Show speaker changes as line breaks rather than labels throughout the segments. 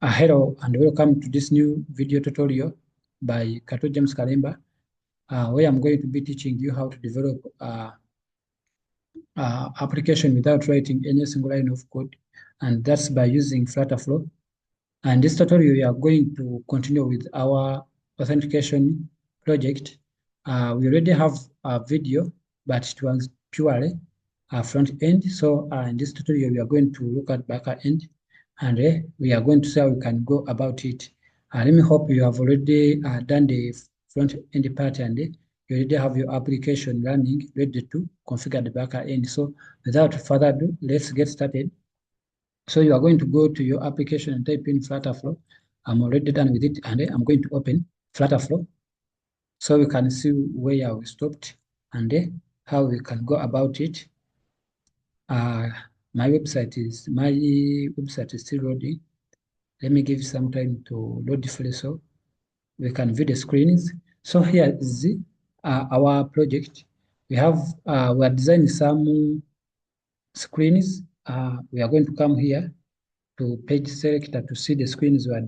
Hello and welcome to this new video tutorial by Kato James Kalemba, where I'm going to be teaching you how to develop application without writing any single line of code, and that's by using FlutterFlow. And this tutorial, we are going to continue with our authentication project. We already have a video, but it was purely front end. So in this tutorial, we are going to look at back end, and we are going to see how we can go about it. Let me hope you have already done the front end part, and you already have your application running, ready to configure the back end. So without further ado, let's get started. So you are going to go to your application and type in FlutterFlow. I'm already done with it, and I'm going to open FlutterFlow so we can see where we stopped and how we can go about it. My website is still loading. Let me give some time to load fully so we can view the screens. So here is our project. We are designing some screens. We are going to come here to page selector to see the screens were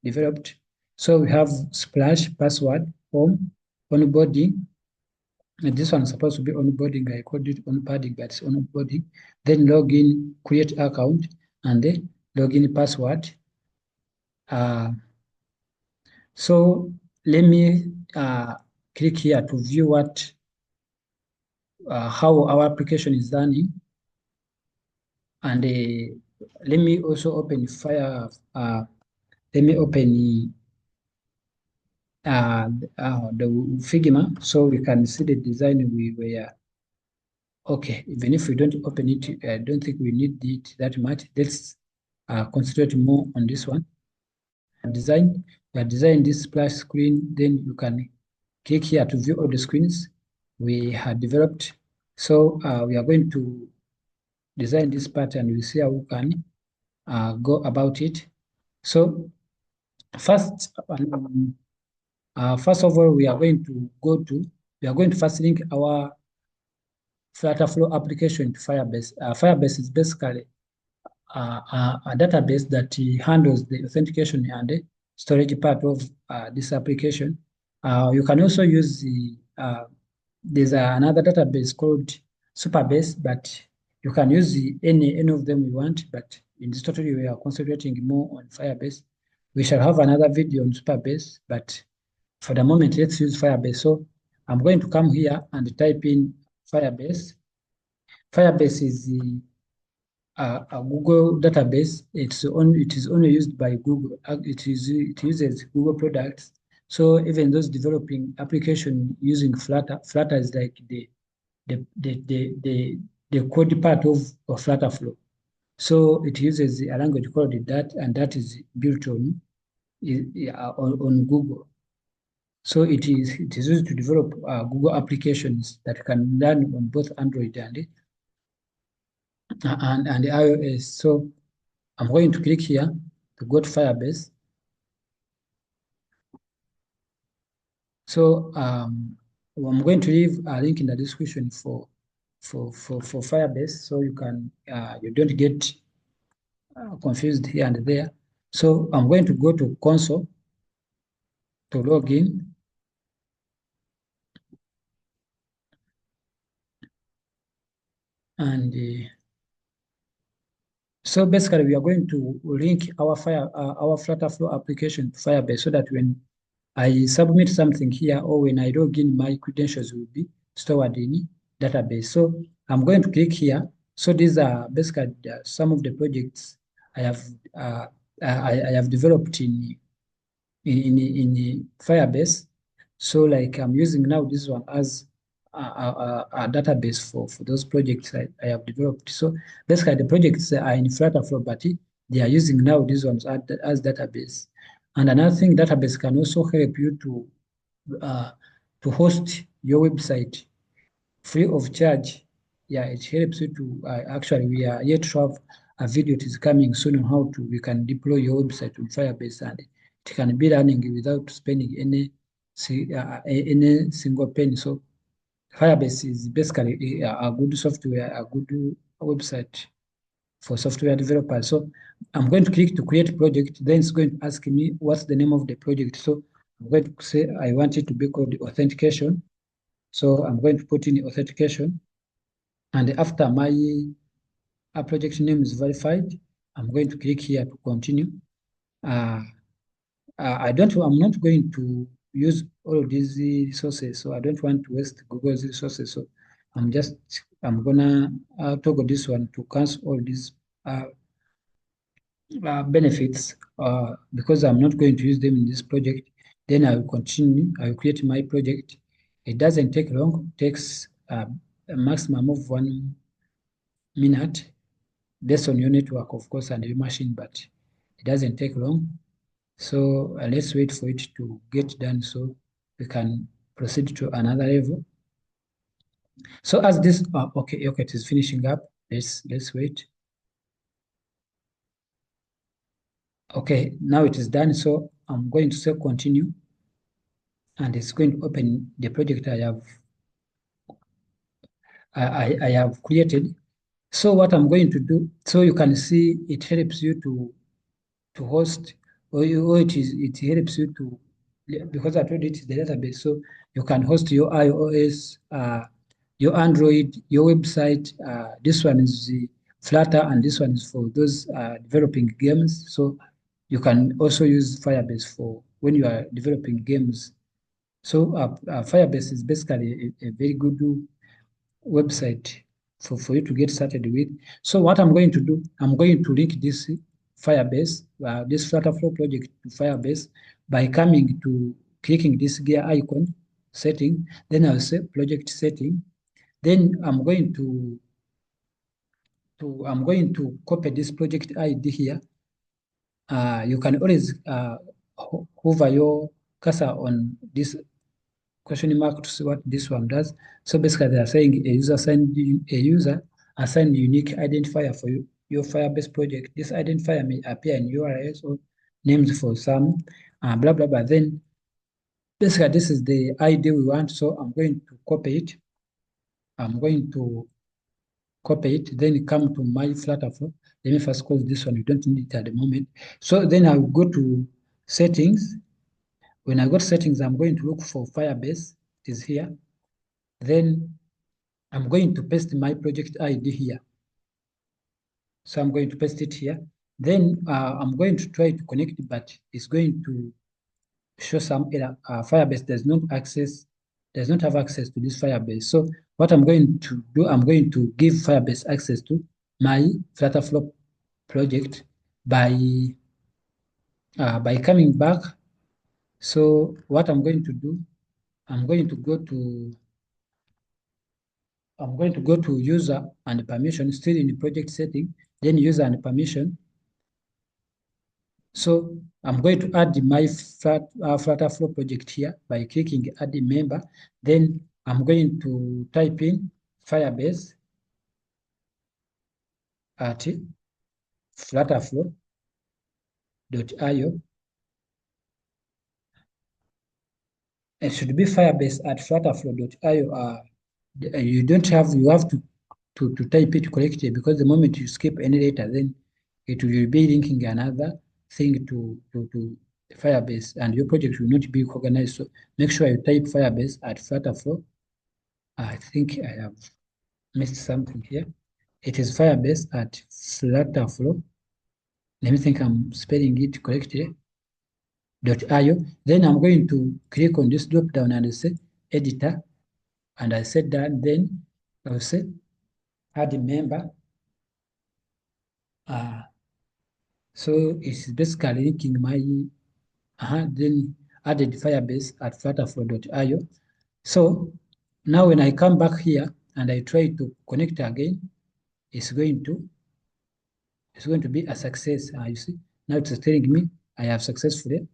developed. So we have splash, password, home, onboarding. And this one is supposed to be onboarding. I called it onboarding, but it's onboarding. Then login, create account, and then login password. So let me click here to view how our application is running. And let me also open let me open the Figma so we can see the design we were. Okay, even if we don't open it, I don't think we need it that much. Let's concentrate more on this one. Design this splash screen, then you can click here to view all the screens we had developed. So we are going to design this pattern. We see how we can go about it. So first of all, we are going to first link our FlutterFlow application to Firebase. Firebase is basically a database that handles the authentication and the storage part of this application. You can also use there's another database called Superbase, but you can use any of them you want. But in this tutorial, we are concentrating more on Firebase. We shall have another video on Superbase, but for the moment, let's use Firebase. So I'm going to come here and type in Firebase. Firebase is a Google database. It is only used by Google. It uses Google products. So even those developing application using Flutter is like the code part of FlutterFlow. So it uses a language called that, and that is built on Google. So it is used to develop Google applications that can run on both Android and iOS. So I'm going to click here to go to Firebase. So I'm going to leave a link in the description for Firebase, so you can you don't get confused here and there. So I'm going to go to console to log in. And so basically, we are going to link our FlutterFlow application to Firebase so that when I submit something here or when I log in, my credentials will be stored in database. So I'm going to click here. So these are basically some of the projects I have developed in Firebase. So like I'm using now this one as a database for those projects I have developed. So basically the projects are in FlutterFlow, but they are using now these ones as database. And another thing, database can also help you to host your website free of charge. Yeah, it helps you to actually, we are yet to have a video. It is coming soon on how we can deploy your website on Firebase, and it can be running without spending any single penny. So Firebase is basically a good software, a good website for software developers. So I'm going to click to create project. Then it's going to ask me what's the name of the project. So I'm going to say I want it to be called Authentication. So I'm going to put in Authentication. And after my project name is verified, I'm going to click here to continue. I'm not going to use all of these resources, so I don't want to waste Google's resources. So I'm gonna toggle this one to cancel all these benefits because I'm not going to use them in this project. Then I will continue. I will create my project. It doesn't take long. It takes a maximum of 1 minute, based on your network, of course, and your machine, but it doesn't take long. So let's wait for it to get done so we can proceed to another level. So as this, okay, it is finishing up. Let's wait. Okay, now it is done. So I'm going to say continue, and it's going to open the project I have created. So what I'm going to do, so you can see it helps you to host, or it helps you to, because I told you it is the database, so you can host your iOS, your Android, your website. This one is the Flutter, and this one is for those developing games. So you can also use Firebase for when you are developing games. So Firebase is basically a very good website for you to get started with. So what I'm going to do, I'm going to link this Firebase, this FlutterFlow project to Firebase by coming to clicking this gear icon setting. Then I'll say project setting. Then I'm going to copy this project ID here. You can always hover your cursor on this question mark to see what this one does. So basically, they are saying a user assigned unique identifier for your Firebase project. This identifier may appear in URLs or names for some, blah, blah, blah. Then basically, this is the ID we want. So I'm going to copy it. Then come to my FlutterFlow. Let me first close this one. You don't need it at the moment. So then I'll go to settings. When I go to settings, I'm going to look for Firebase. It is here. Then I'm going to paste my project ID here. So I'm going to paste it here. Then I'm going to try to connect, but it's going to show some error. Firebase does not have access to this Firebase. So what I'm going to do, I'm going to give Firebase access to my FlutterFlow project by coming back. So what I'm going to do, I'm going to go to user and permission, still in the project setting, then user and permission. So I'm going to add my FlutterFlow project here by clicking add a member. Then I'm going to type in Firebase at flutterflow.io. It should be Firebase at flutterflow.io. You have to type it correctly, because the moment you skip any letter, then it will be linking another thing to Firebase, and your project will not be organized. So make sure you type Firebase at FlutterFlow. I think I have missed something here. It is Firebase at FlutterFlow. Let me think I'm spelling it correctly. .io. Then I'm going to click on this drop down and say editor, and I said that. Then I'll say add a member. So it's basically linking my then added Firebase at flutterflow.io. So now when I come back here and I try to connect again, it's going to be a success. You see, now it's telling me I have successfully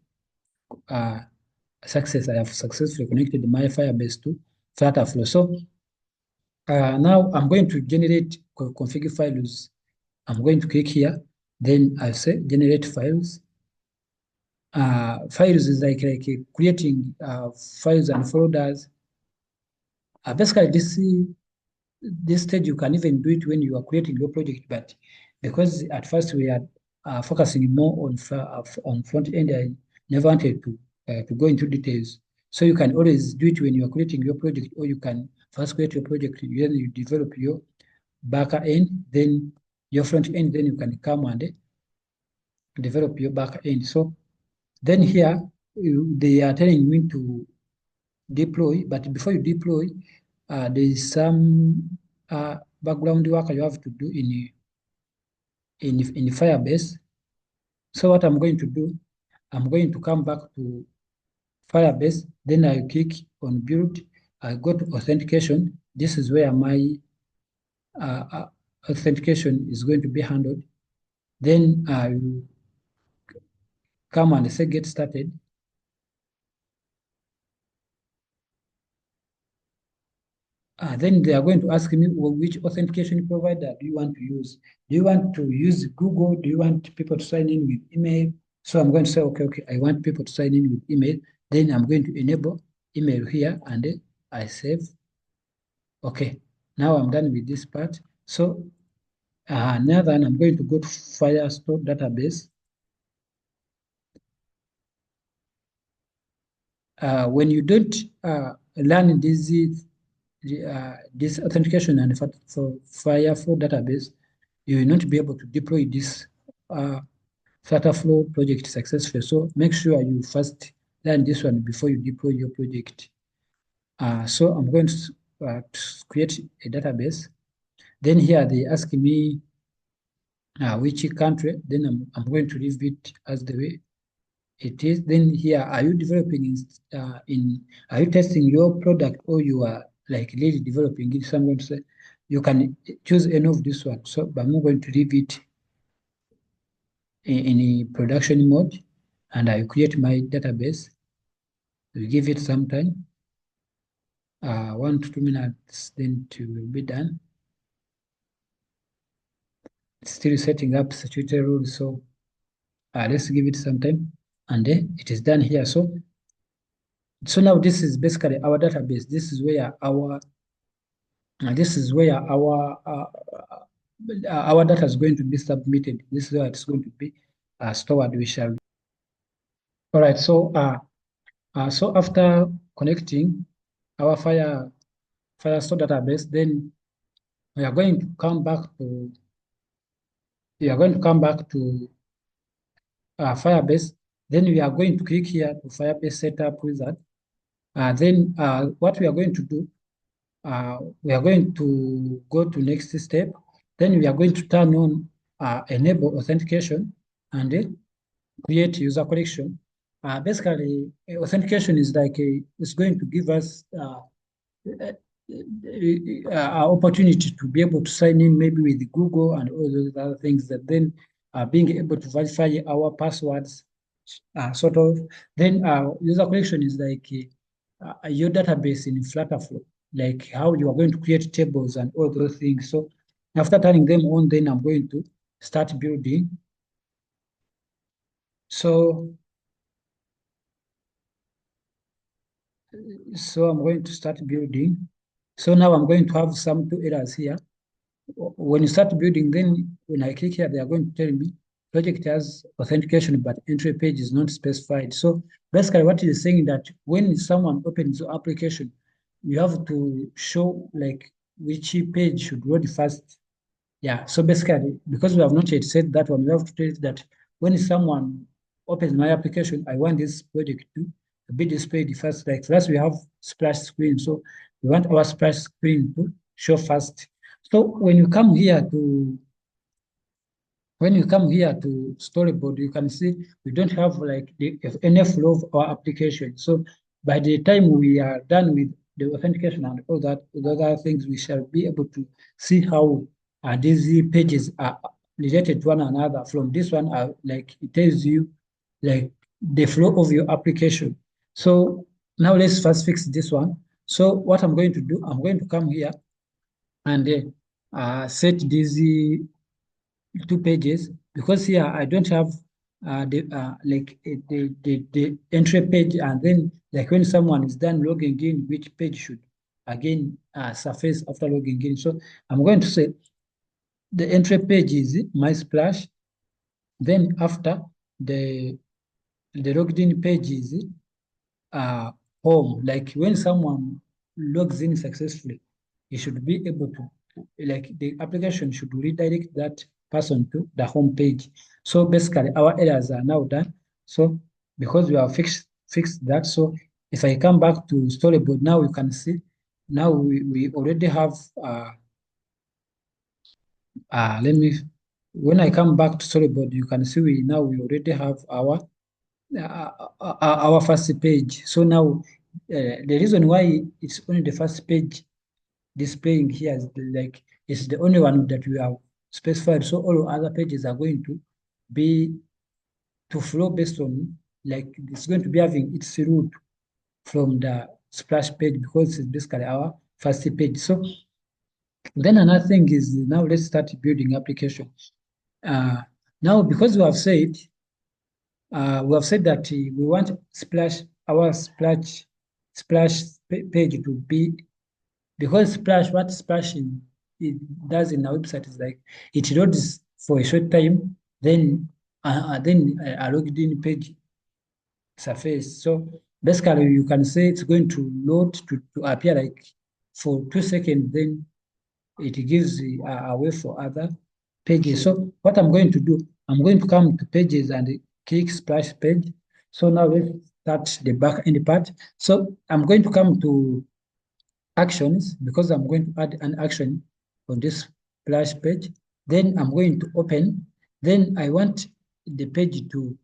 connected my Firebase to FlutterFlow. So now I'm going to generate config files. I'm going to click here, then I say generate files. Files is like creating files and folders. Basically, this stage you can even do it when you are creating your project, but because at first we are focusing more on front end. I never wanted to go into details. So you can always do it when you are creating your project, or you can first create your project, then you develop your back end, then your front end, then you can come and develop your back end. So then here they are telling me to deploy, but before you deploy, there is some background work you have to do in Firebase. So what I'm going to do, I'm going to come back to Firebase, then I click on build, I go to authentication. This is where my authentication is going to be handled. Then I will come and say get started. Then they are going to ask me, well, which authentication provider do you want to use? Do you want to use Google? Do you want people to sign in with email? So I'm going to say, okay, I want people to sign in with email. Then I'm going to enable email here, and then I save. Okay, now I'm done with this part. So now then I'm going to go to Firestore database. When you don't learn this authentication and for FlutterFlow database, you will not be able to deploy this FlutterFlow project successfully. So make sure you first learn this one before you deploy your project. So I'm going to create a database. Then here they ask me which country. Then I'm going to leave it as the way it is. Then here, are you developing are you testing your product, or you are like really developing it? So I'm going to say you can choose any of this one. So but I'm going to leave it in a production mode, and I create my database. We give it some time, 1 to 2 minutes, then to will be done. It's still setting up security rules, so let's give it some time, and then it is done here. So now this is basically our database. This is where our our data is going to be submitted. This is where it's going to be stored. We shall. All right. So so after connecting our Firestore database, then we are going to come back to Firebase. Then we are going to click here to Firebase Setup Wizard. Then what we are going to do, we are going to go to next step. Then we are going to turn on enable authentication and create user collection. Basically, authentication is like it's going to give us opportunity to be able to sign in maybe with Google and all those other things, that then being able to verify our passwords, sort of. Then user collection is like your database in FlutterFlow, like how you are going to create tables and all those things. So after turning them on, then I'm going to start building. So I'm going to start building. So now I'm going to have some two errors here. When you start building, then when I click here, they are going to tell me project has authentication, but entry page is not specified. So basically what it is saying that when someone opens your application, you have to show like which page should load first. Yeah, so basically, because we have not yet said that one, we have to tell it that when someone opens my application, I want this project to be displayed first. Like first, we have splash screen. So we want our splash screen to show first. So when you come here to storyboard, you can see we don't have like any flow of our application. So by the time we are done with the authentication and all that, the other things, we shall be able to see how these pages are related to one another. From this one, like it tells you like the flow of your application. So now let's first fix this one. So what I'm going to do, I'm going to come here and set these two pages, because here I don't have the entry page, and then like when someone is done logging in, which page should again surface after logging in. So I'm going to say the entry page is my splash. Then after the logged in page is home. Like when someone logs in successfully, you should be able to, like the application should redirect that person to the home page. So basically our errors are now done. So because we have fixed that, so if I come back to storyboard, now you can see, now we already have, let me, when I come back to storyboard, you can see we already have our first page. So now the reason why it's only the first page displaying here is like it's the only one that we have specified. So all other pages are going to be to flow based on, like it's going to be having its route from the splash page because it's basically our first page. So then another thing is, now let's start building application. Uh, Now because we have said that we want our splash page to be, because what splashing it does in our website is like it loads for a short time, then a logged in page surface. So basically you can say it's going to load to appear like for 2 seconds, then it gives a way for other pages. So what I'm going to do, I'm going to come to pages and click splash page. So now let's start the back end part. So I'm going to come to actions because I'm going to add an action on this splash page. Then I'm going to open. Then I want the page to,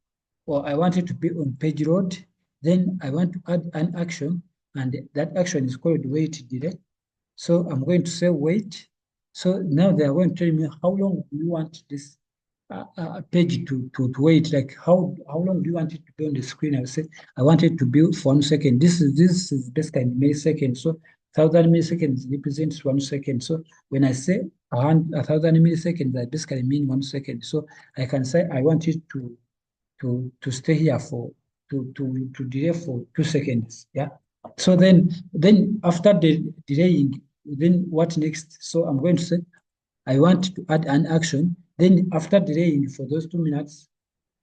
or I want it to be on page load. Then I want to add an action, and that action is called wait delay. So I'm going to say wait. So now they are going to tell me how long do you want this page to wait, like how long do you want it to be on the screen? I will say I want it to be for 1 second. This is basically milliseconds. So 1,000 milliseconds represents 1 second. So when I say 1,000 milliseconds, I basically mean 1 second. So I can say I want it to stay here for to delay for 2 seconds. Yeah. So then after the delaying, then what next? So I'm going to say I want to add an action. Then after delaying for those 2 minutes,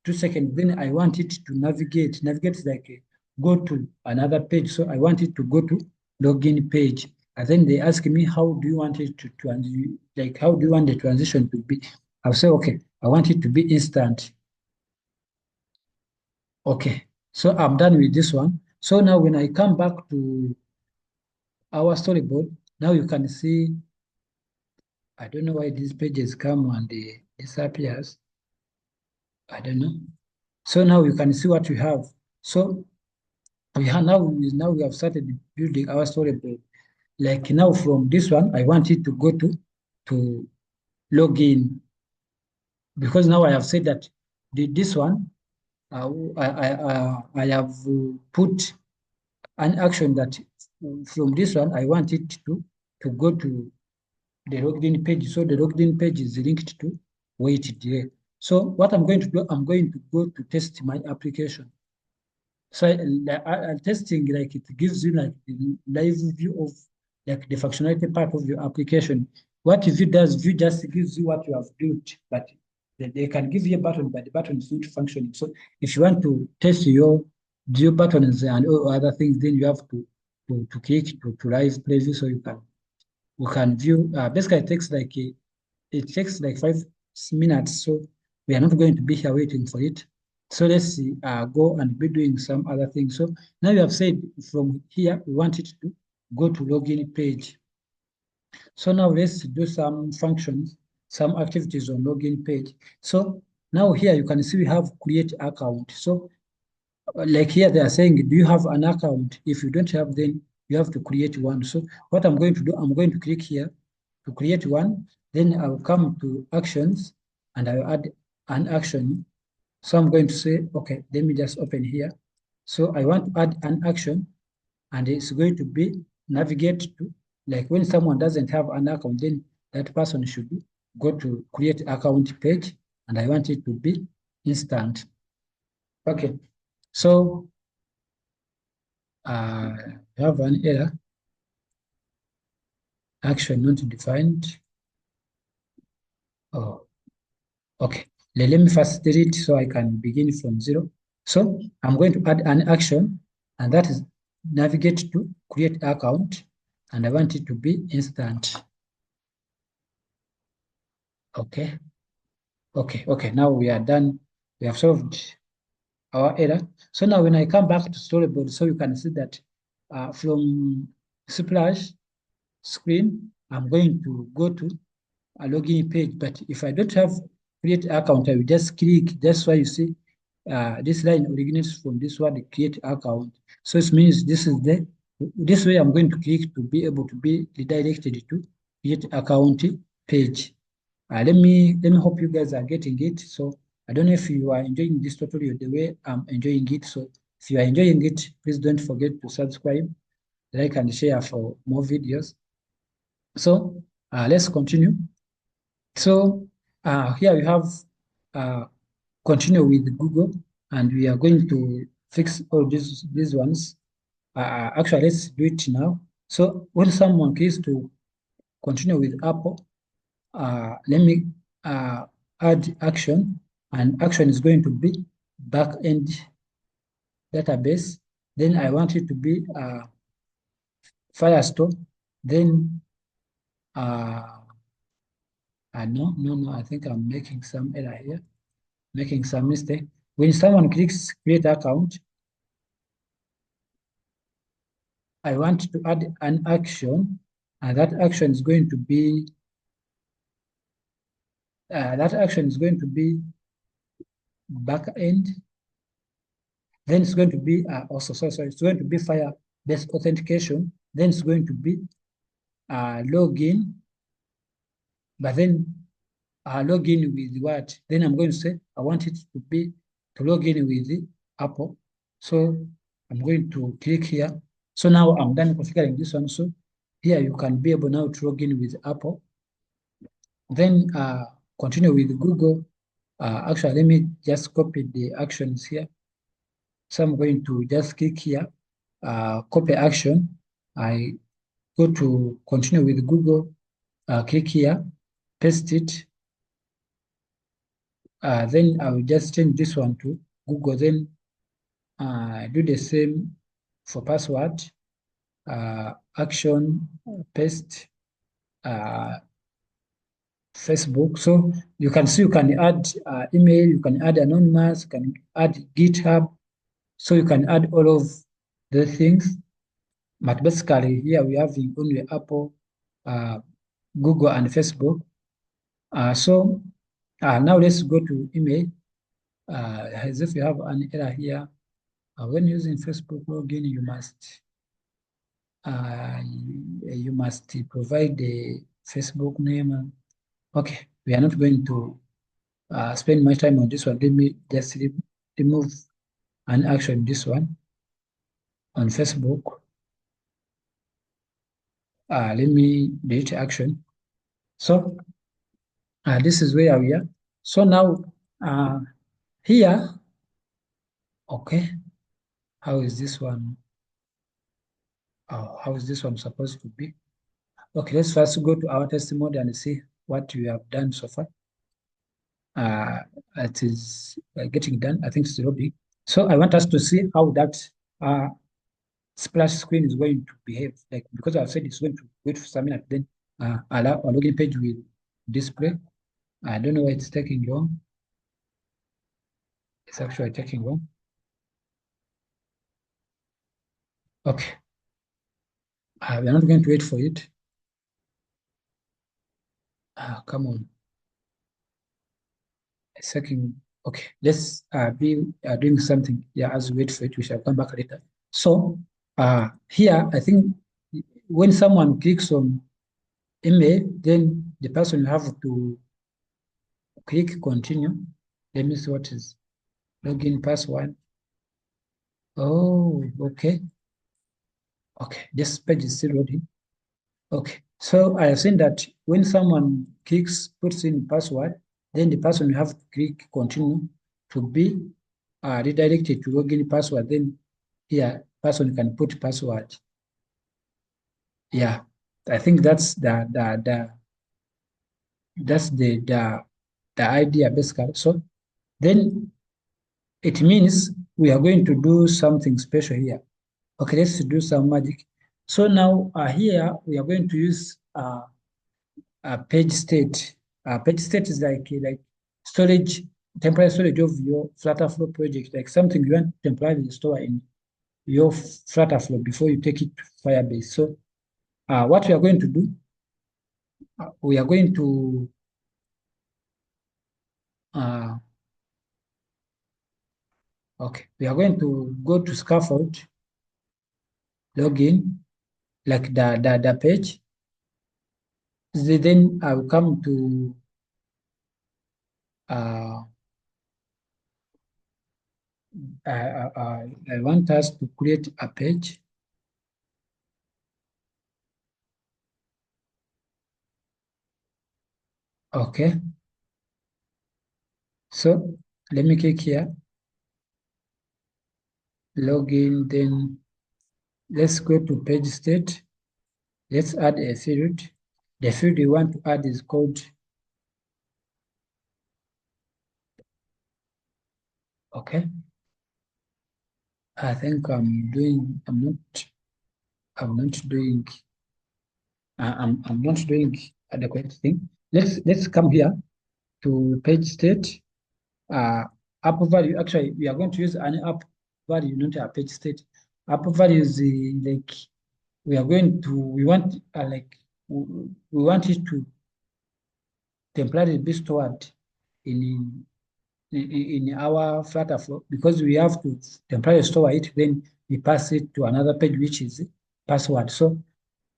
2 seconds, then I want it to navigate. Navigate is like go to another page. So I want it to go to login page. And then they ask me, how do you want it to like how do you want the transition to be? I'll say, okay, I want it to be instant. Okay, so I'm done with this one. So now when I come back to our storyboard, now you can see, I don't know why these pages come and they disappears. I don't know. So now you can see what we have. So now we have started building our storyboard. Like now from this one, I want it to go to login, because now I have said that this one, I have put an action that from this one, I want it to go to the logged in page. So the logged in page is linked to wait delay. So what I'm going to do, I'm going to go to test my application. So testing, like it gives you like the live view of like the functionality part of your application. What Vue does, Vue just gives you what you have built, but they can give you a button, but the button is not functioning. So if you want to test your Vue buttons and all other things, then you have to click to live preview, so you can view. Basically, it takes like 5 minutes, so we are not going to be here waiting for it. So let's see, go and be doing some other things. So now you have said from here we want it to go to login page. So now let's do some functions, some activities on login page. So now here you can see we have create account. So like here they are saying, do you have an account? If you don't have, then you have to create one. So what I'm going to do, I'm going to click here to create one. Then I'll come to actions and I'll add an action. So I'm going to say, okay, let me just open here. So I want to add an action, and it's going to be navigate to, like when someone doesn't have an account, then that person should go to create account page, and I want it to be instant. Okay, so have an error, action not defined. Oh, okay. Let me first delete so I can begin from zero. So I'm going to add an action, and that is navigate to create account, and I want it to be instant. Okay. Okay. Now we are done. We have solved our error. So now when I come back to storyboard, so you can see that from splash screen, I'm going to go to a login page. But if I don't have create account, I will just click. That's why you see this line originates from this word create account. So it means this way I'm going to click to be able to be redirected to create account page. Let me hope you guys are getting it. So I don't know if you are enjoying this tutorial the way I'm enjoying it. So if you are enjoying it, please don't forget to subscribe, like, and share for more videos. So let's continue. So here we have uh, continue with Google, and we are going to fix all these ones. Actually, let's do it now. So when someone clicks to continue with Apple, let me add action, and action is going to be backend database. Then I want it to be Firestore. Then no, I think I'm making some error here, making some mistake. When someone clicks create account, I want to add an action, and that action is going to be backend. Then it's going to be it's going to be Firebase authentication. Then it's going to be login, but then login with what? Then I'm going to say I want it to be to log in with the Apple. So I'm going to click here. So now I'm done configuring this one. So here you can be able now to log in with Apple. Then continue with Google. Actually, let me just copy the actions here. So I'm going to just click here, copy action. I go to continue with Google, click here, paste it. Then I will just change this one to Google. Then do the same for password, action, paste, Facebook. So you can see you can add email, you can add anonymous, you can add GitHub. So you can add all of the things. But basically here we have only Apple, Google, and Facebook. So now let's go to email. As if you have an error here, when using Facebook login, you must provide the Facebook name. Okay, we are not going to spend much time on this one. Let me just remove an action, this one on Facebook. Let me delete action. So this is where we are. So now here, okay, how is this one? How is this one supposed to be? Okay, let's first go to our test mode and see what we have done so far. It is getting done. I think it's loading. So I want us to see how that splash screen is going to behave. Like, because I've said it's going to wait for some minute, then allow a login page will display. I don't know why it's taking long. It's actually taking long. Okay. We're not going to wait for it. Come on. A second. Okay, let's be doing something. Yeah, as we wait for it, we shall come back later. So here, I think when someone clicks on email, then the person have to click continue. Let me see what is login password. Oh, okay. Okay, this page is still loading. Okay, so I have seen that when someone puts in password, then the person will have to click continue to be redirected to login password. Then here, person can put password. Yeah, I think that's That's the idea basically. So then it means we are going to do something special here. Okay, let's do some magic. So now here we are going to use a page state. Page state is like storage, temporary storage of your FlutterFlow project, like something you want to temporarily store in your FlutterFlow before you take it to Firebase. So what we are going to do, we are going to uh, okay, we are going to go to scaffold, login, like the page. Then I will come to uh, I want us to create a page. Okay, so let me click here, login, then let's go to page state. Let's add a field. The field we want to add is called, okay. I think I'm not doing, I'm not doing the correct thing. Let's come here to page state, app value. Actually, we are going to use an app value, not a page state. App value is like we want we want it to temporarily be stored in in our FlutterFlow, because we have to temporarily store it, then we pass it to another page, which is password. So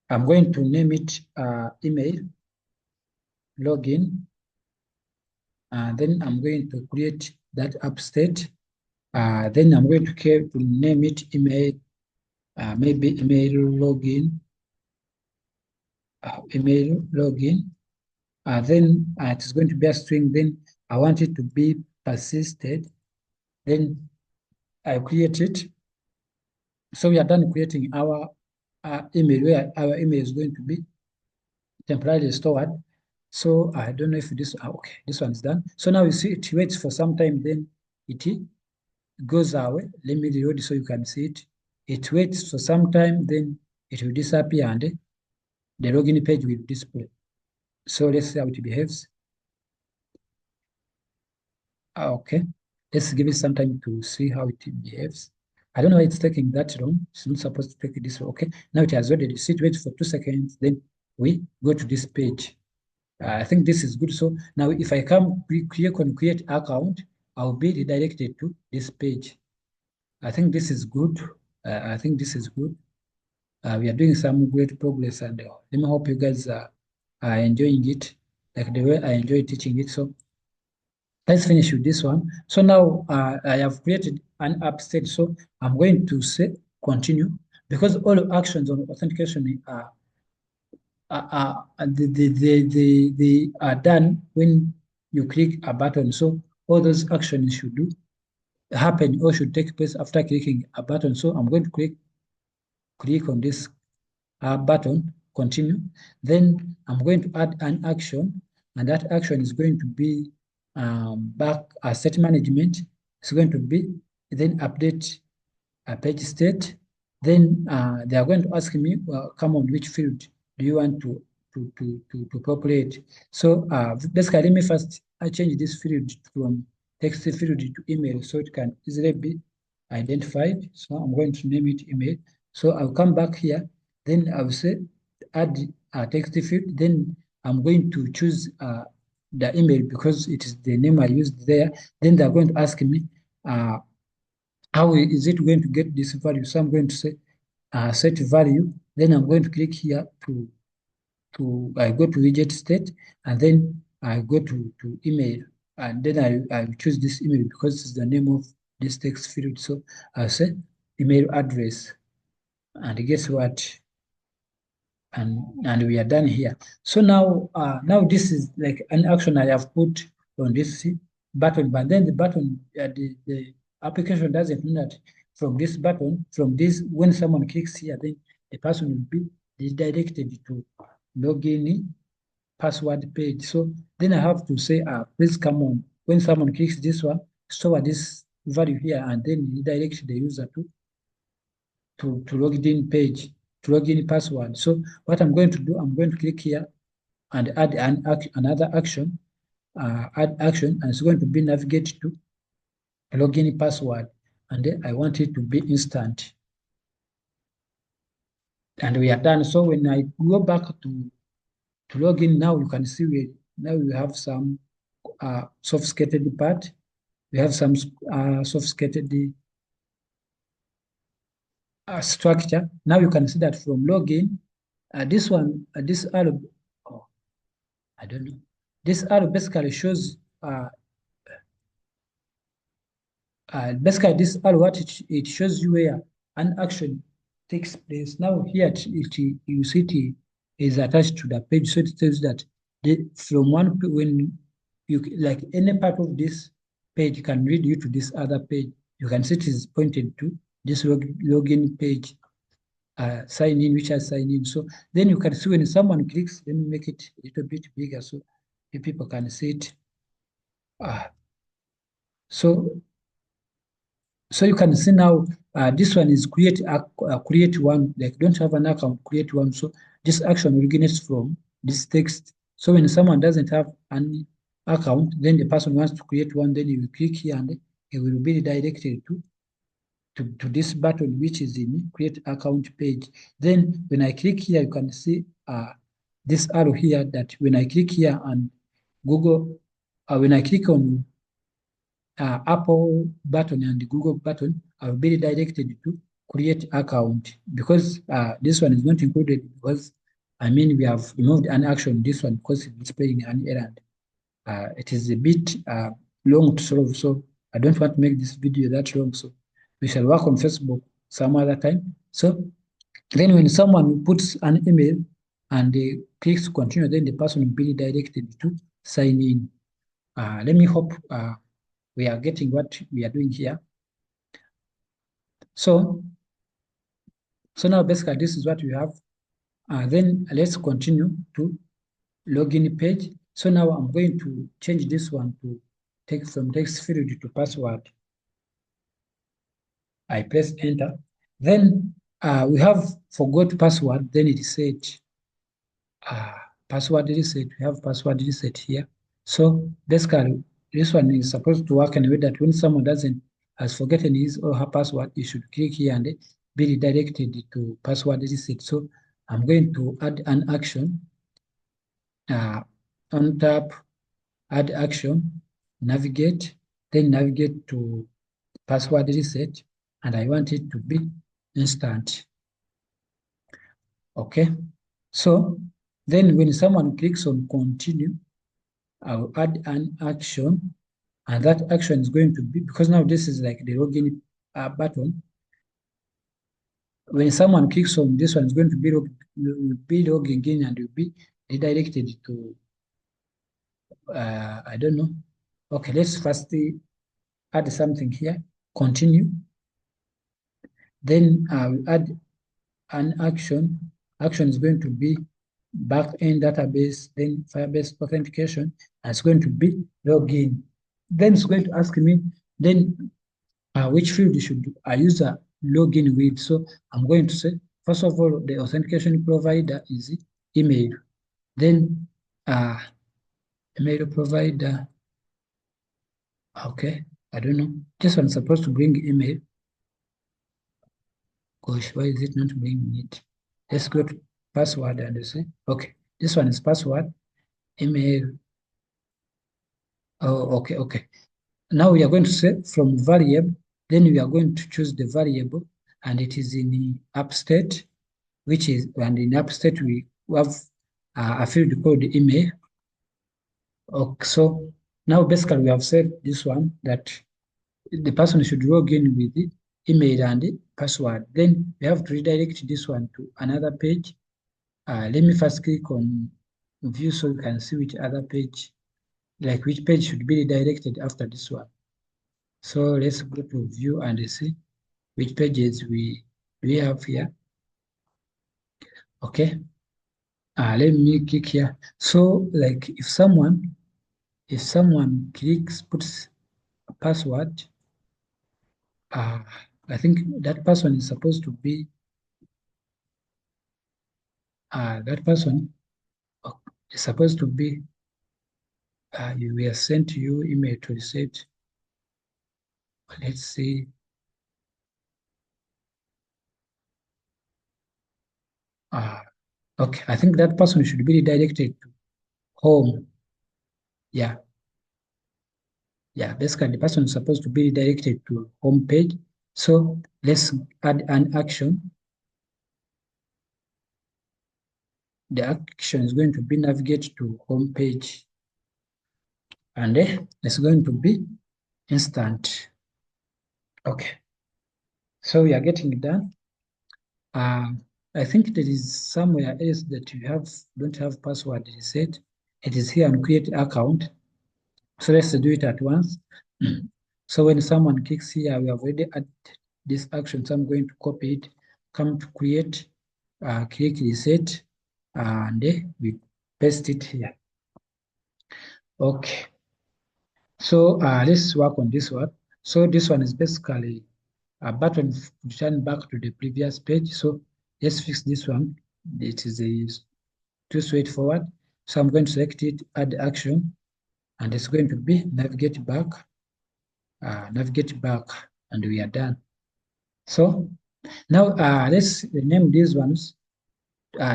I'm going to name it email login, and then I'm going to create that app state. Then I'm going to name it email, maybe email login, email login. Then it's going to be a string. Then I want it to be persisted. Then I create it. So we are done creating our email, where our email is going to be temporarily stored. So I don't know if this, okay, this one's done. So now you see it waits for some time, then it goes away. Let me reload so you can see it. It waits for some time, then it will disappear and the login page will display. So let's see how it behaves. Okay, let's give it some time to see how it behaves. I don't know why it's taking that long. It's not supposed to take this long. Okay, now it has already sit, wait for 2 seconds, then we go to this page. I think this is good. So now if I come create account, I'll be redirected to this page. I think this is good. I think this is good. We are doing some great progress, and let me hope you guys are enjoying it like the way I enjoy teaching it. So let's finish with this one. So now I have created an app state. So I'm going to say continue, because all actions on authentication they are done when you click a button. So all those actions should happen or should take place after clicking a button. So I'm going to click on this button, continue. Then I'm going to add an action, and that action is going to be back state management. It's going to be then update a page state. Then they are going to ask me, come on, which field do you want to populate? So basically, let me first change this field from text field to email so it can easily be identified. So I'm going to name it email. So I'll come back here. Then I'll say add a text field. Then I'm going to choose the email because it is the name I used there. Then they're going to ask me how is it going to get this value. So I'm going to say set value. Then I'm going to click here I go to widget state, and then I go to email, and then I choose this email because it's the name of this text field. So I say email address, and guess what? And we are done here. So now this is like an action I have put on this button, but then the button the application doesn't know that from this button, from this, when someone clicks here, then the person will be redirected to login password page. So then I have to say, please come on. When someone clicks this one, store this value here, and then redirect the user to log in page, to log in password. So what I'm going to do, I'm going to click here and add another action, add action, and it's going to be navigate to login password, and then I want it to be instant. And we are done. So when I go back to log in, now you can see now we have some sophisticated part. We have some sophisticated structure. Now you can see that from login, this one, this arrow, oh, I don't know. This arrow basically shows, basically this arrow, what it shows you where an action takes place. Now here, you see it is attached to the page, so it tells that from one, when you, like any part of this page can lead you to this other page. You can see it is pointed to this login page, sign in, which has sign in. So then you can see when someone clicks, let me make it a little bit bigger so people can see it. So you can see now, this one is create one, like don't have an account, create one. So this action originates from this text. So when someone doesn't have an account, then the person wants to create one, then you will click here and it will be redirected to this button, which is in create account page. Then when I click here, you can see this arrow here, that when I click here and Google, when I click on Apple button and the Google button, I'll be redirected to create account, because this one is not included, because we have removed an action, this one, because it's displaying an error. It is a bit long to solve, so I don't want to make this video that long, so we shall work on Facebook some other time. So then when someone puts an email and they clicks continue, then the person will be redirected to sign in. Let me hope we are getting what we are doing here. So now basically this is what we have. Then let's continue to login page. So now I'm going to change this one to take from text field to password. I press enter. Then we have forgot password. Then it said password reset. We have password reset here. So basically this one is supposed to work in a way that when someone has forgotten his or her password, you should click here and be redirected to password reset. So I'm going to add an action. On tap, add action, navigate, then navigate to password reset, and I want it to be instant. Okay, so then when someone clicks on continue, I'll add an action, and that action is going to be, because now this is like the login button. When someone clicks on this one, it's going to be logging in and will be redirected to, I don't know. Okay, let's first add something here, continue. Then I'll add an action. Action is going to be backend database, then Firebase authentication, and it's going to be login. Then it's going to ask me, then which field should a user log in with. So I'm going to say, first of all, the authentication provider is email. Then email provider, okay, I don't know. This one's supposed to bring email. Gosh, why is it not bringing it? Let's go to password and say, okay, this one is password, email. Oh, okay. Now we are going to say from variable, then we are going to choose the variable, and it is in the app state, and in app state we have a field called email. Okay, so now basically we have said this one, that the person should log in with the email and the password. Then we have to redirect this one to another page. Let me first click on view so you can see which other page, like which page should be redirected after this one. So let's go to view and see which pages we have here. Okay. let me click here. So like if someone puts a password, I think that person is supposed to be that person is supposed to be you were sent to you email to reset. Let's see. Uh, okay, I think that person should be redirected to home. Yeah, yeah. Basically, the person is supposed to be redirected to home page. So let's add an action. The action is going to be navigate to home page, and it's going to be instant. Okay, so we are getting it done. I think there is somewhere else that you don't have password reset. It is here on create account. So let's do it at once. So when someone clicks here, we have already added this action. So I'm going to copy it, come to create, click reset, and we paste it here. Okay. So let's work on this one. So this one is basically a button to return back to the previous page. So let's fix this one. It is too straightforward. So I'm going to select it, add action, and it's going to be navigate back, and we are done. So now let's name these ones.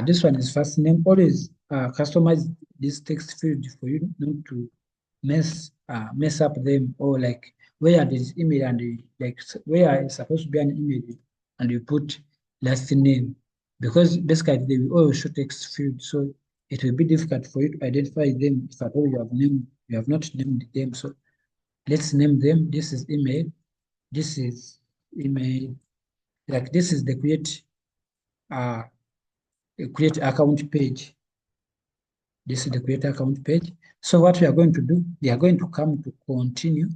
This one is first name. Always customize this text field for you not to mess up them, or like where there's email and like where it's supposed to be an email and you put last name, because basically they will always show text field, so it will be difficult for you to identify them if at all you have not named them. So let's name them. This is email. This is email. Like this is the uh create account page. This is the create account page. So what we are going to do, we are going to come to continue,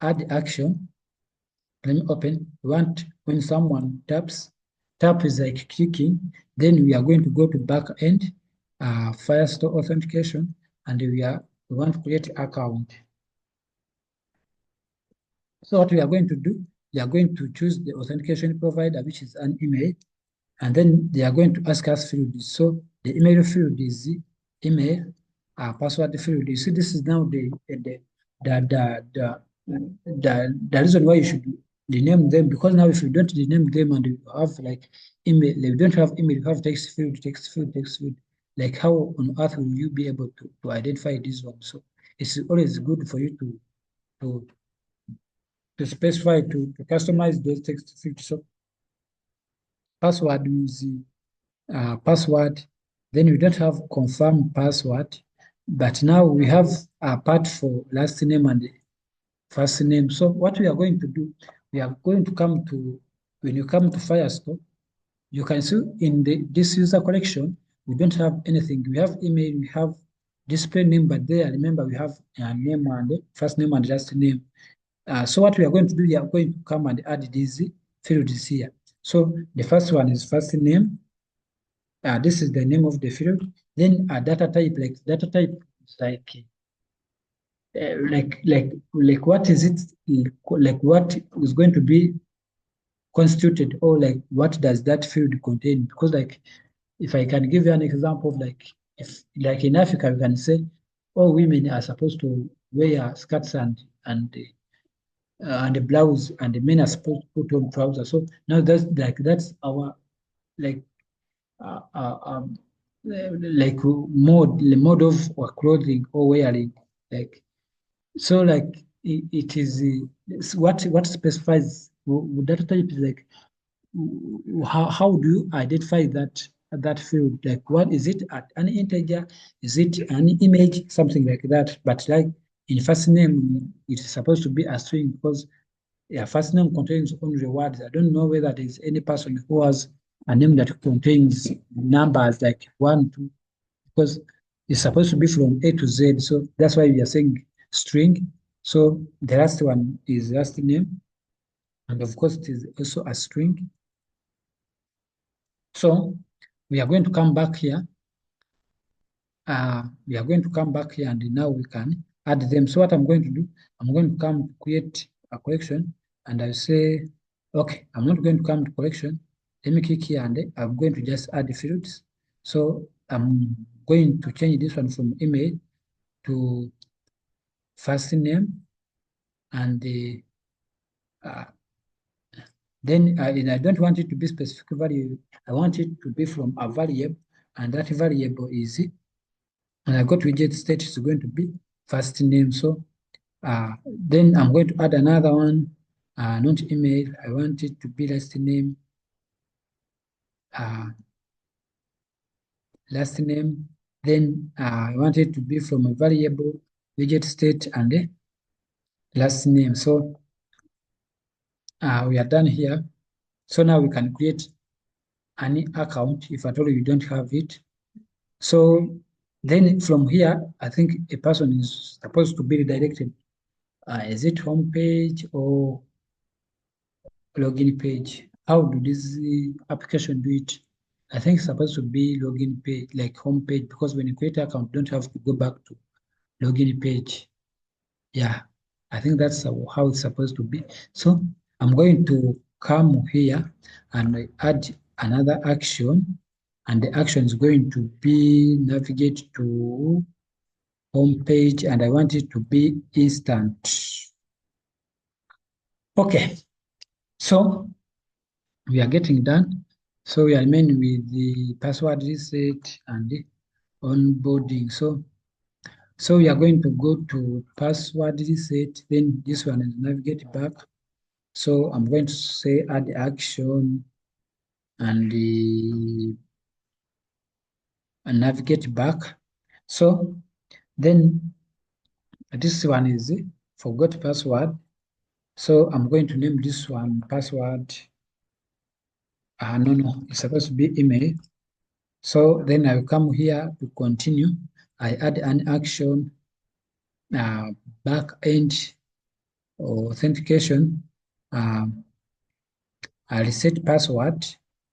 add action. Let me open. We want when someone tap is like clicking, then we are going to go to backend, Firestore authentication, and we want to create account. So what we are going to do, we are going to choose the authentication provider, which is an email, and then they are going to ask us field. So the email field is the email, password field. You see, this is now the, the reason why you should rename them, because now if you don't rename them and you have like email, you don't have email, you have text field, text field, text field. Like how on earth will you be able to identify this one? So it's always good for you to specify to customize those text fields. So password is password. Then we don't have confirm password, but now we have a part for last name and first name. So what we are going to do, we are going to come to, when you come to Firestore, you can see in this user collection, we don't have anything. We have email, we have display name, but there, remember, we have name and first name and last name. So what we are going to do, we are going to come and add these fields here. So the first one is first name. This is the name of the field. Then a data type, like data type is like what is it, like what is going to be constituted, or like what does that field contain? Because like if I can give you an example of like, if like in Africa we can say all women are supposed to wear skirts and the blouse, and the men are supposed to put on trousers. So now that's our like uh, uh, um, like mode of or clothing or wearing, like so like it is what specifies data type is like how do you identify that field, like what is it, at an integer, is it an image, something like that. But like in first name it is supposed to be a string, because yeah, first name contains only words. I don't know whether there is any person who has a name that contains numbers like 1, 2, because it's supposed to be from A to Z. So that's why we are saying string. So the last one is last name, and of course it is also a string. So we are going to come back here. we are going to come back here and now we can add them. So what I'm going to do, I'm going to come to create a collection and I say, okay, I'm not going to come to collection. Let me click here and I'm going to just add the fields. So I'm going to change this one from email to first name and then I don't want it to be specific value. I want it to be from a variable, and that variable is, and I got widget state is going to be first name. So then I'm going to add another one, not email. I want it to be last name. Last name. Then I want it to be from a variable, widget state, and last name. So we are done here. So now we can create any account if at all you don't have it. So then from here, I think a person is supposed to be redirected. Is it home page or login page? How do this application do it? I think it's supposed to be login page, like home page, because when you create an account, you don't have to go back to login page. Yeah, I think that's how it's supposed to be. So I'm going to come here and add another action, and the action is going to be navigate to home page, and I want it to be instant. Okay, so we are getting done. So we are remaining with the password reset and the onboarding. So we are going to go to password reset, then this one is navigate back. So I'm going to say add action and navigate back. So then this one is forgot password. So I'm going to name this one password. No, it's supposed to be email. So then I'll come here to continue. I add an action, backend authentication. I reset password.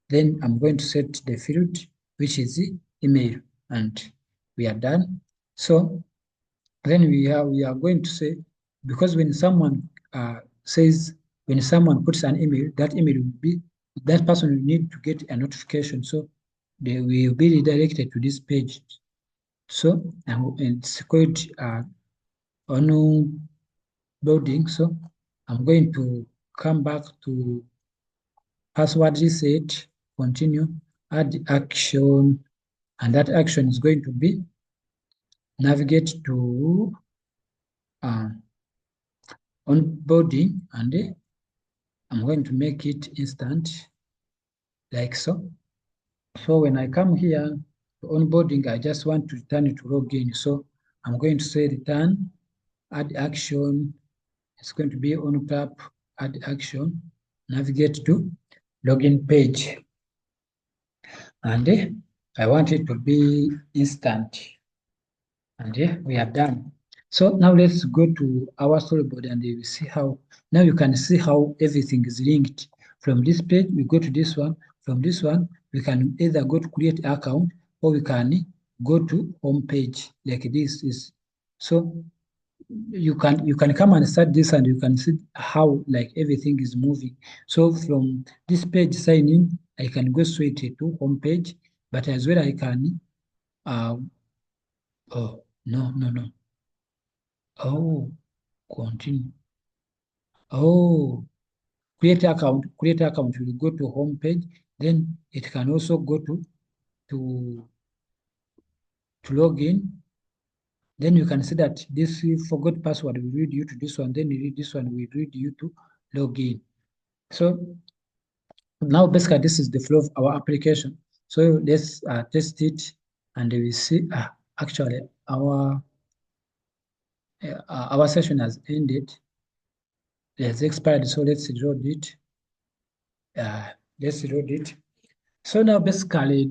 Then I'm going to set the field, which is the email, and we are done. So then we are going to say, because when someone when someone puts an email, that email will be, that person will need to get a notification. So they will be redirected to this page. So it's called onboarding. So I'm going to come back to password reset, continue, add action, and that action is going to be navigate to onboarding, and I'm going to make it instant, like so. So when I come here to onboarding, I just want to return it to login. So I'm going to say return, add action. It's going to be on tap, add action, navigate to login page. And I want it to be instant. And we are done. So now let's go to our storyboard and we see how, now you can see how everything is linked. From this page, we go to this one. From this one, we can either go to create account or we can go to home page like this is. So you can come and start this and you can see how like everything is moving. So from this page sign in, I can go straight to home page, but as well I can oh no. Oh, continue. Oh, create account will go to home page, then it can also go to login. Then you can see that this forgot password will lead you to this one, then you read this one will lead you to login. So now basically this is the flow of our application. So let's test it and we see actually our session has ended. It has expired, so let's reload it. Let's reload it. So now basically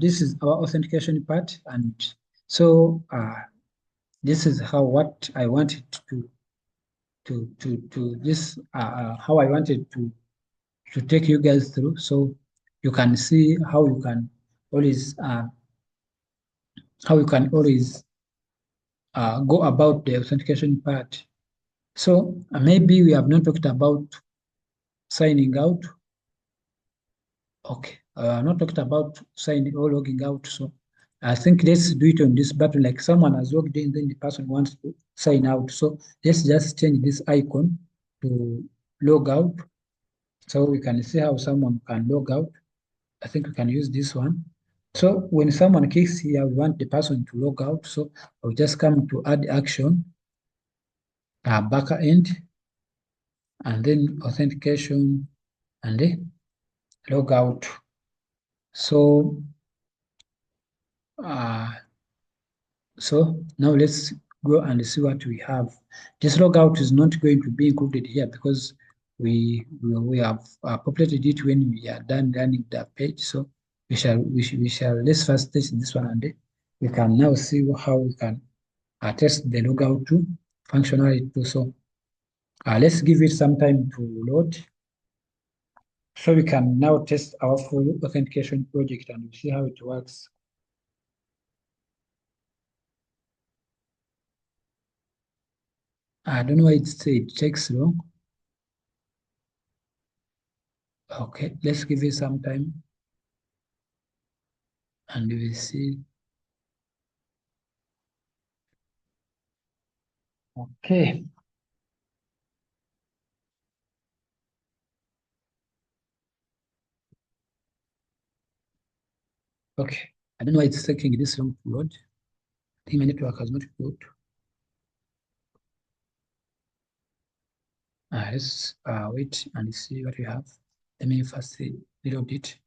this is our authentication part, and so this is what I wanted to this how I wanted to take you guys through, so you can see how you can always how you can always go about the authentication part. So maybe we have not talked about signing out. Okay, not talked about signing or logging out. So I think let's do it on this button. Like someone has logged in, then the person wants to sign out. So let's just change this icon to log out. So we can see how someone can log out. I think we can use this one. So when someone clicks here, we want the person to log out. So I'll just come to add action, backend, and then authentication, and then log out. So uh, now let's go and see what we have. This logout is not going to be included here because we have populated it when we are done running the page. So we shall let's first test this one, and then we can now see how we can test the logout to functionality too. So let's give it some time to load. So we can now test our full authentication project and see how it works. I don't know why it takes long. Okay, let's give it some time and we will see. Okay, okay. I don't know why it's taking this long to load. I think my network has not good. Let's wait and see what we have. Let me first reload it.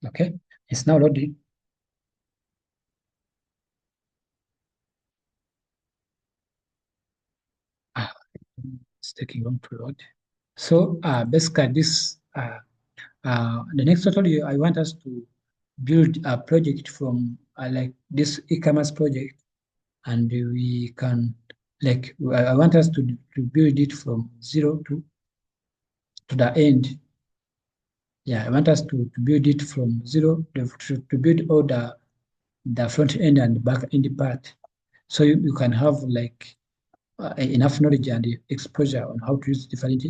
Okay, it's now loading. Ah, it's taking long to load. So basically, the next tutorial, I want us to build a project from like this e-commerce project, and we can like I want us to build it from zero to the end. Yeah, I want us to build it from zero to build all the front end and back end part, so you can have like enough knowledge and exposure on how to use different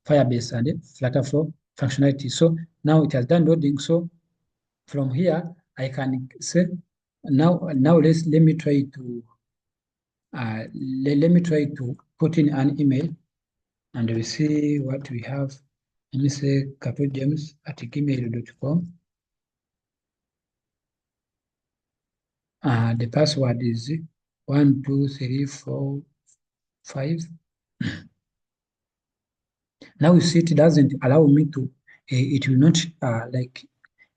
Firebase and FlutterFlow functionality. So now it has done loading. So from here, I can say now let me try to let me try to put in an email and we see what we have. Let me say capojames@gmail.com. The password is 1234 5. Now you see it doesn't allow me to, it will not like,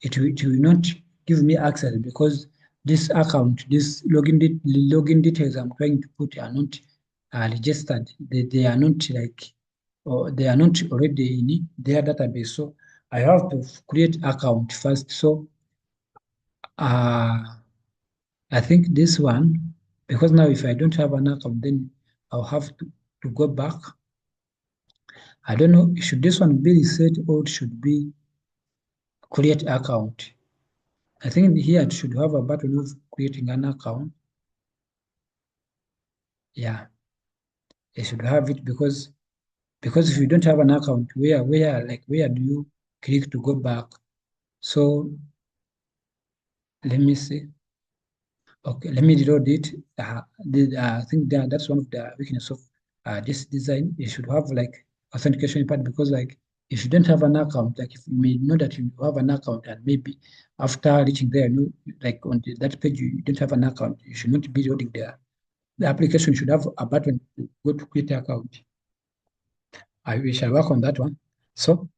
it will not give me access because this account, this login details I'm trying to put are not registered. They are not like, or they are not already in their database. So I have to create account first. So uh, I think this one, because now if I don't have an account, then I'll have to go back. I don't know, should this one be reset or it should be create account? I think here it should have a button of creating an account. Yeah, it should have it because if you don't have an account, where do you click to go back? So let me see. Okay, let me reload it. I think that's one of the weakness of this design. You should have like authentication part because like if you don't have an account, like if you may know that you have an account and maybe after reaching there, you know, like on that page you don't have an account, you should not be loading there. The application should have a button to go to create account. We shall work on that one. So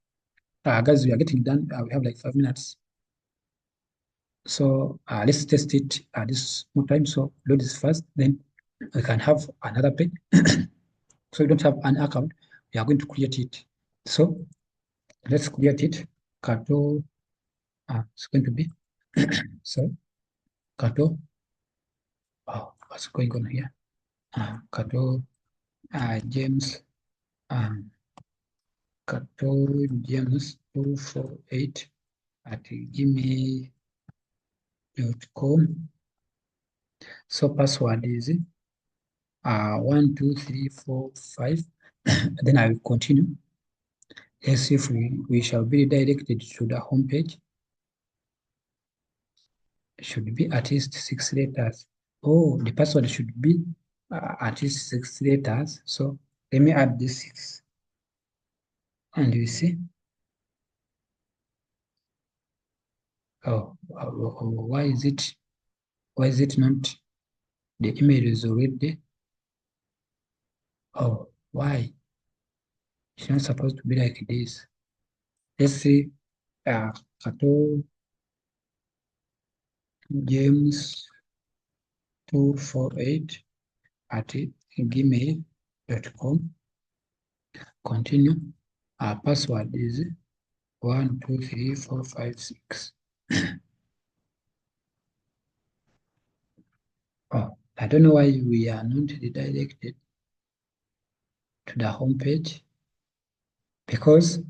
guys, we are getting done. We have like 5 minutes. So let's test it this more time. So load this first, then we can have another page. So you don't have an account, we are going to create it. So let's create it. Kato, it's going to be, so Kato, oh, what's going on here? Kato James Kato James 248 at gmail.com. So password is 1, 2, 3, 4, 5. Then I will continue. Let's see if we shall be redirected to the home page. Should be at least 6 letters. Oh, the password should be at least 6 letters. So let me add this 6. And you see, why is it not, the email is already, why? It's not supposed to be like this. Let's see, Kato James 248 at gmail.com. Continue. Our password is 1, 2, 3, 4, 5, 6. I don't know why we are not redirected to the home page, because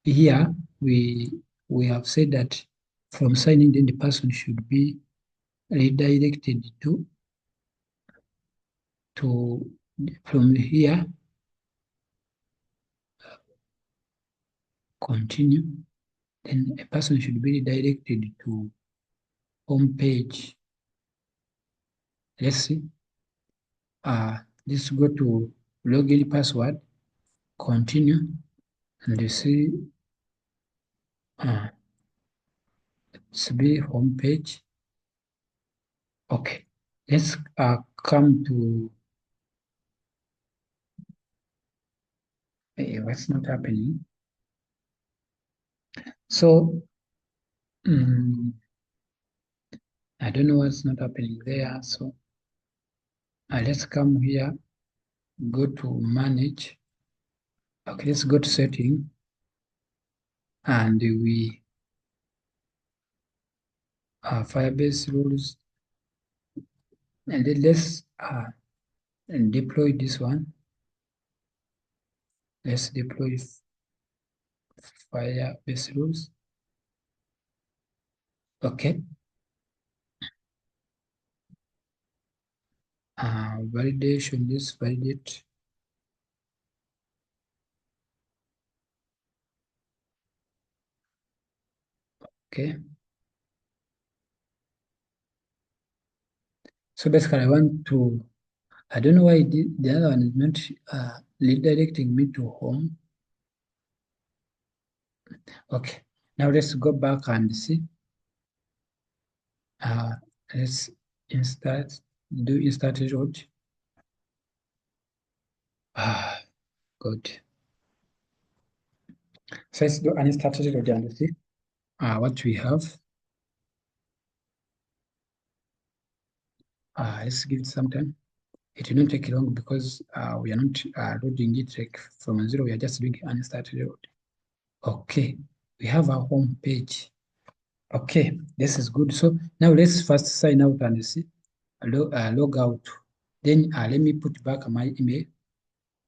here we have said that from signing in, the person should be redirected to from here, continue, then a person should be redirected to home page. Let's see. Let's go to login password, continue, and you see it's be home page. Okay, let's come to what's not happening. So I don't know what's not happening there. So let's come here, go to manage. Okay, let's go to setting, and we Firebase rules, and then let's deploy this one. Let's deploy Firebase rules. Okay. Validation, let's validate. Okay. So basically, I don't know why the other one is not redirecting me to home. Okay. Now let's go back and see. Let's do insert road. Good. So let's do an insert road and see what we have. Let's give it some time. It will not take long because we are not loading it like from zero. We are just doing an insert road. Okay, we have our home page. Okay, this is good. So now let's first sign out and see log out. Then let me put back my email.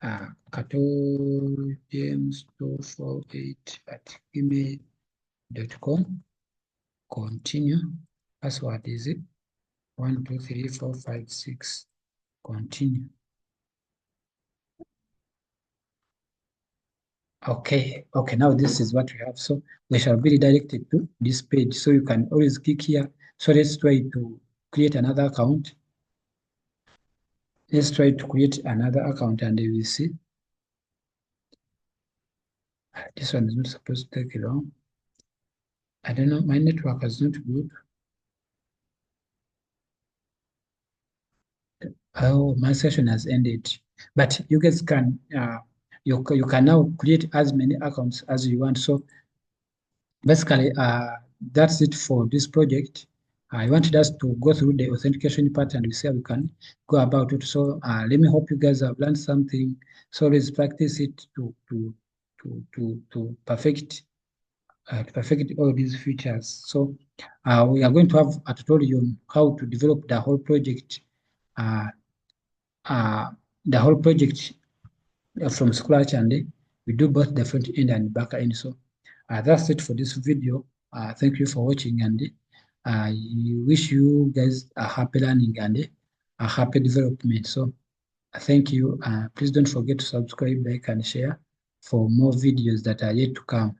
James248 at gmail.com. Continue. Password is 1, 2, 3, 4, 5, 6. Continue. Okay, now this is what we have. So we shall be redirected to this page. So you can always click here. So let's try to create another account. Let's try to create another account and we will see. This one is not supposed to take long. I don't know, my network is not good. Oh, my session has ended. But you guys can, you can now create as many accounts as you want. So basically, that's it for this project. I wanted us to go through the authentication part and we see how we can go about it. So let me hope you guys have learned something. So let's practice it to perfect all these features. So we are going to have a tutorial on how to develop the whole project the whole project from scratch, and we do both the front end and back end. So that's it for this video. Thank you for watching, and I wish you guys a happy learning and a happy development. So thank you. Please don't forget to subscribe, like, and share for more videos that are yet to come.